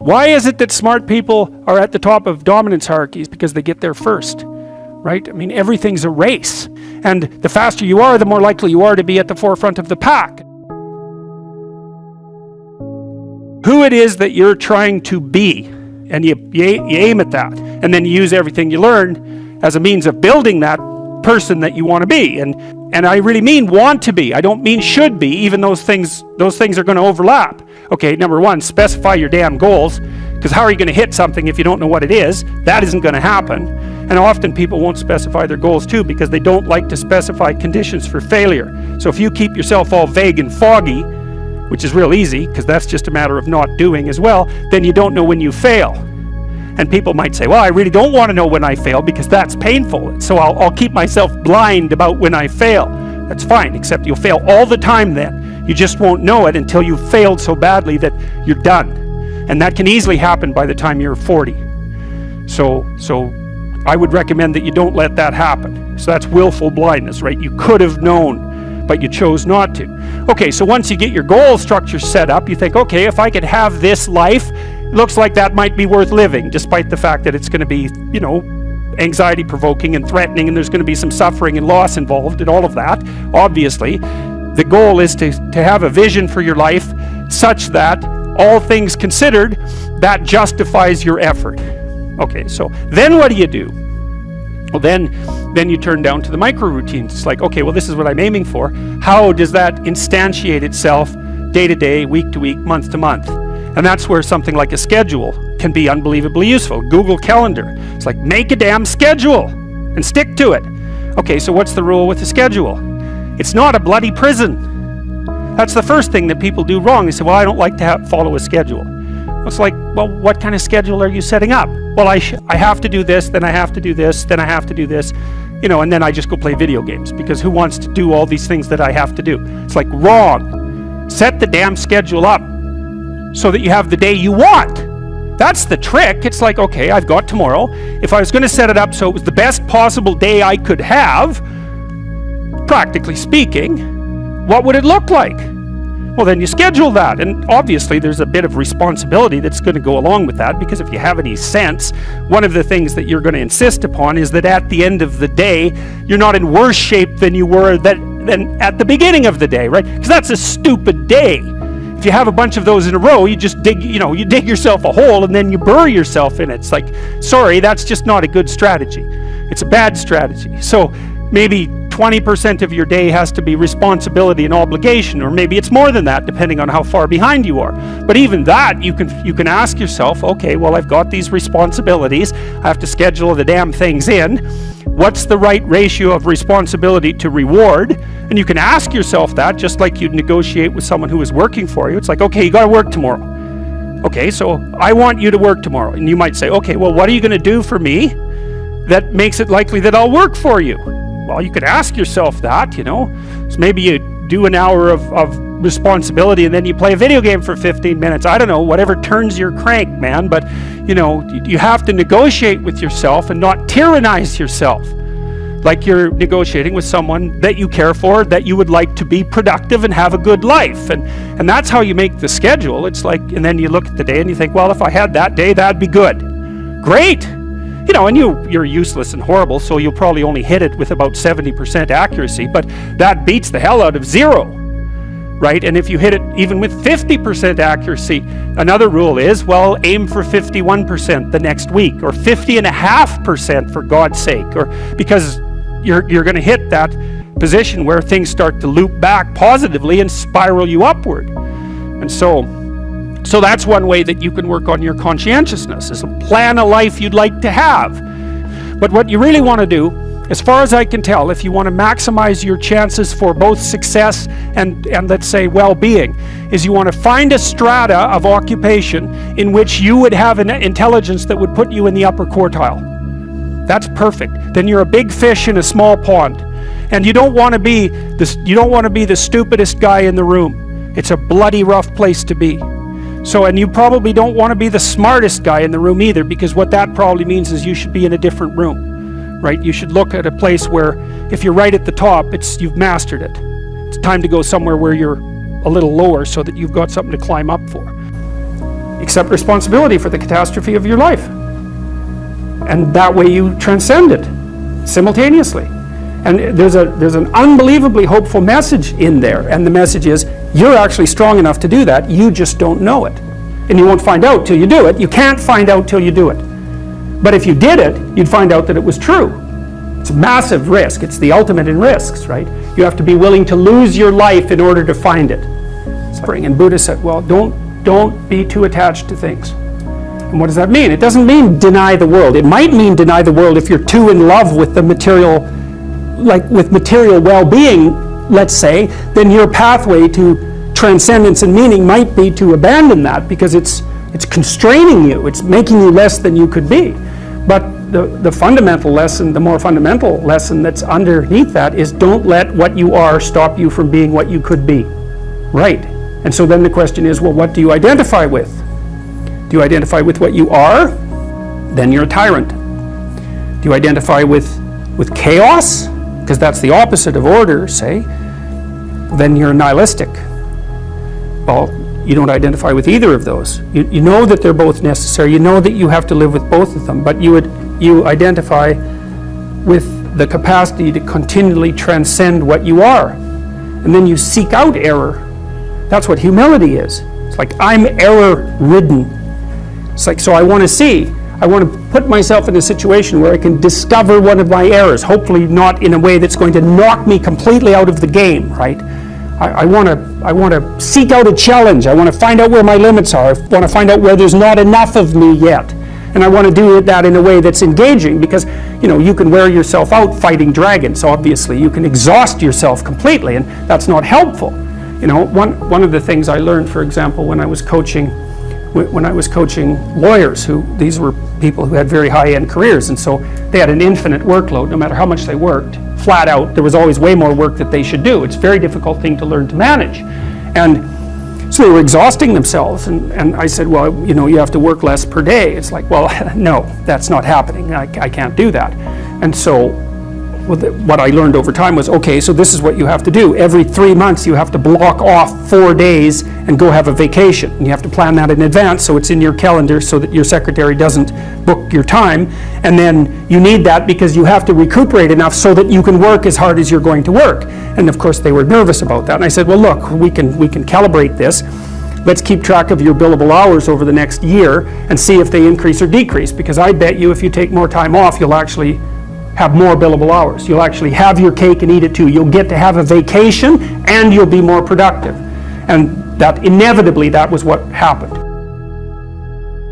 Why is it that smart people are at the top of dominance hierarchies? Because they get there first, right? I mean, everything's a race. And the faster you are, the more likely you are to be at the forefront of the pack. Who it is that you're trying to be, and you aim at that, and then you use everything you learn as a means of building that person that you want to be. And I really mean want to be. I don't mean should be, even those things are going to overlap. Okay, number one, specify your damn goals, because how are you going to hit something if you don't know what it is? That isn't going to happen. And often people won't specify their goals too, because they don't like to specify conditions for failure. So if you keep yourself all vague and foggy, which is real easy, because that's just a matter of not doing as well, then you don't know when you fail. And people might say, well, I really don't want to know when I fail because that's painful. So I'll keep myself blind about when I fail. That's fine, except you'll fail all the time then. You just won't know it until you've failed so badly that you're done. And that can easily happen by the time you're 40. So I would recommend that you don't let that happen. So that's willful blindness, right? You could have known, but you chose not to. Okay, so once you get your goal structure set up, you think, okay, if I could have this life, it looks like that might be worth living, despite the fact that it's going to be, anxiety provoking and threatening, and there's going to be some suffering and loss involved and all of that. Obviously, the goal is to have a vision for your life such that, all things considered, that justifies your effort. Okay, so then what do you do? Well, then you turn down to the micro routines. It's like, okay, well, this is what I'm aiming for. How does that instantiate itself day to day, week to week, month to month? And that's where something like a schedule can be unbelievably useful. Google Calendar. It's like, make a damn schedule and stick to it. Okay, so what's the rule with the schedule? It's not a bloody prison. That's the first thing that people do wrong. They say, well, I don't like to follow a schedule. It's like, well, what kind of schedule are you setting up? Well, I have to do this, then I have to do this, then I have to do this, and then I just go play video games, because who wants to do all these things that I have to do? It's like, wrong. Set the damn schedule up so that you have the day you want. That's the trick. It's like, okay, I've got tomorrow. If I was going to set it up so it was the best possible day I could have, practically speaking, what would it look like? Well, then you schedule that, and obviously there's a bit of responsibility that's going to go along with that, because if you have any sense, one of the things that you're going to insist upon is that at the end of the day, you're not in worse shape than you were than at the beginning of the day, right? Because that's a stupid day. If you have a bunch of those in a row, you just dig yourself a hole and then you bury yourself in it. It's like, sorry, that's just not a good strategy. It's a bad strategy. So maybe 20% of your day has to be responsibility and obligation, or maybe it's more than that, depending on how far behind you are. But even that, you can ask yourself, okay, well, I've got these responsibilities. I have to schedule the damn things in. What's the right ratio of responsibility to reward? And you can ask yourself that, just like you'd negotiate with someone who is working for you. It's like, okay, you got to work tomorrow. Okay, so I want you to work tomorrow. And you might say, okay, well, what are you going to do for me that makes it likely that I'll work for you? Well, you could ask yourself that, So maybe you do an hour of responsibility and then you play a video game for 15 minutes. I don't know, whatever turns your crank, man. But, you have to negotiate with yourself and not tyrannize yourself. Like you're negotiating with someone that you care for, that you would like to be productive and have a good life. And that's how you make the schedule. It's like, and then you look at the day and you think, well, if I had that day, that'd be good. Great. And you're useless and horrible, so you'll probably only hit it with about 70% accuracy, but that beats the hell out of 0, right? And if you hit it even with 50% accuracy, another rule is, well, aim for 51% the next week, or 50.5% for God's sake, or because you're going to hit that position where things start to loop back positively and spiral you upward. And so that's one way that you can work on your conscientiousness, is plan a life you'd like to have. But what you really want to do, as far as I can tell, if you want to maximize your chances for both success and let's say well-being, is you want to find a strata of occupation in which you would have an intelligence that would put you in the upper quartile. That's perfect. Then you're a big fish in a small pond. And you don't want to be the stupidest guy in the room. It's a bloody rough place to be. So, and you probably don't want to be the smartest guy in the room either, because what that probably means is you should be in a different room, right? You should look at a place where, if you're right at the top, you've mastered it. It's time to go somewhere where you're a little lower so that you've got something to climb up for. accept responsibility for the catastrophe of your life. And that way you transcend it simultaneously. And there's an unbelievably hopeful message in there. And the message is, you're actually strong enough to do that. You just don't know it. And you won't find out till you do it. You can't find out till you do it. But if you did it, you'd find out that it was true. It's a massive risk. It's the ultimate in risks, right? You have to be willing to lose your life in order to find it. And Buddha said, well, don't be too attached to things. And what does that mean? It doesn't mean deny the world. It might mean deny the world if you're too in love with the material, like with material well-being, let's say, then your pathway to transcendence and meaning might be to abandon that because it's constraining you. It's making you less than you could be. But the fundamental lesson, the more fundamental lesson that's underneath that is, don't let what you are stop you from being what you could be. Right. And so then the question is, well, what do you identify with? Do you identify with what you are? Then you're a tyrant. Do you identify with chaos? Because that's the opposite of order, say. Then you're nihilistic. Well, you don't identify with either of those. You know that they're both necessary. You know that you have to live with both of them, but you identify with the capacity to continually transcend what you are. And then you seek out error. That's what humility is. It's like, I'm error-ridden. It's like, so I want to put myself in a situation where I can discover one of my errors, hopefully not in a way that's going to knock me completely out of the game, right? I want to seek out a challenge. I want to find out where my limits are. I want to find out where there's not enough of me yet. And I want to do that in a way that's engaging, because, you know, you can wear yourself out fighting dragons, obviously. You can exhaust yourself completely, and that's not helpful. You know, one of the things I learned, for example, when I was coaching lawyers, these were people who had very high-end careers, and so they had an infinite workload. No matter how much they worked, flat out, there was always way more work that they should do. It's a very difficult thing to learn to manage. And so they were exhausting themselves, and I said, well, you know, you have to work less per day. It's like, well, no, that's not happening. I can't do that. And so what I learned over time was, okay, so this is what you have to do. Every 3 months you have to block off 4 days and go have a vacation. And you have to plan that in advance so it's in your calendar so that your secretary doesn't book your time. And then you need that because you have to recuperate enough so that you can work as hard as you're going to work. And of course they were nervous about that. And I said, well, look, we can calibrate this. Let's keep track of your billable hours over the next year and see if they increase or decrease. Because I bet you if you take more time off, you'll actually have more billable hours. You'll actually have your cake and eat it too. You'll get to have a vacation and you'll be more productive. And that inevitably, that was what happened.